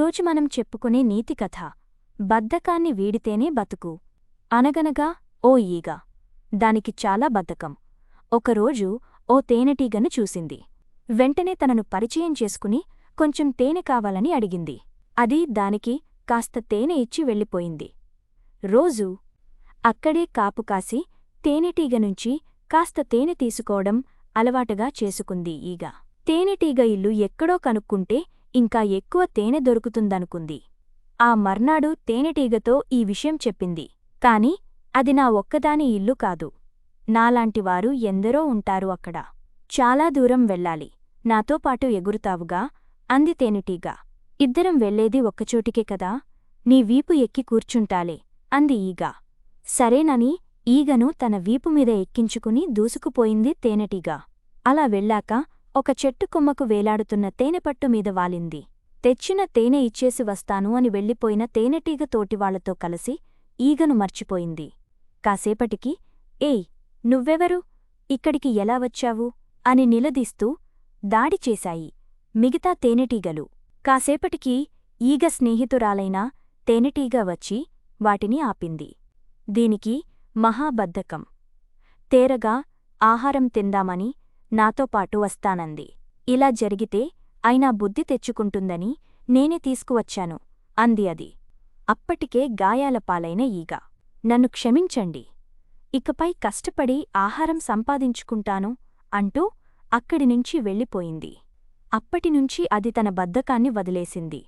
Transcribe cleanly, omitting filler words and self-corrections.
ఈరోజు మనం చెప్పుకునే నీతి కథ బద్ధకాన్ని వీడితేనే బతుకు. అనగనగా ఓ ఈగ. దానికి చాలా బద్ధకం. ఒకరోజు ఓ తేనెటీగను చూసింది. వెంటనే తనను పరిచయం చేసుకుని కొంచెం తేనె కావాలని అడిగింది. అది దానికి కాస్త తేనె ఇచ్చి వెళ్ళిపోయింది. రోజూ అక్కడే కాపుకాసి తేనెటీగనుంచి కాస్త తేనె తీసుకోవడం అలవాటుగా చేసుకుంది ఈగ. తేనెటీగ ఇల్లు ఎక్కడో కనుక్కుంటే ఇంకా ఎక్కువ తేనె దొరుకుతుందనుకుంది. ఆ మర్నాడు తేనెటీగతో ఈ విషయం చెప్పింది. కాని అది నా ఒక్కదాని ఇల్లు కాదు. నాలాంటివారు ఎందరో ఉంటారు అక్కడ. చాలా దూరం వెళ్ళాలి. నాతో పాటు ఎగురుతావుగా అంది తేనెటీగ. ఇద్దరం వెళ్లేది ఒక్కచోటికే కదా. నీ వీపు ఎక్కి కూర్చుంటాలే అంది ఈగ. సరేనని ఈగను తన వీపుమీద ఎక్కించుకుని దూసుకుపోయింది తేనెటీగ. అలా వెళ్ళాక ఒక చెట్టు కొమ్మకు వేలాడుతున్న తేనెపట్టుమీద వాలింది. తెచ్చిన తేనె ఇచ్చేసి వస్తాను అని వెళ్ళిపోయిన తేనెటీగ తోటివాళ్లతో కలిసి ఈగను మర్చిపోయింది. కాసేపటికి ఏయ్, నువ్వెవరు? ఇక్కడికి ఎలా వచ్చావు అని నిలదీస్తూ దాడి చేశాయి మిగతా తేనెటీగలు. కాసేపటికి ఈగ స్నేహితురాలైన తేనెటీగ వచ్చి వాటిని ఆపింది. దీనికి మహాబద్ధకం. తేరగా ఆహారం తిందామని నాతోపాటు వస్తానంది. ఇలా జరిగితే అయినా బుద్ధి తెచ్చుకుంటుందని నేనే తీసుకువచ్చాను అంది అది. అప్పటికే గాయాలపాలైన ఈగ, నన్ను క్షమించండి, ఇకపై కష్టపడి ఆహారం సంపాదించుకుంటాను అంటూ అక్కడినుంచి వెళ్ళిపోయింది. అప్పటినుంచి అది తన బద్ధకాన్ని వదిలేసింది.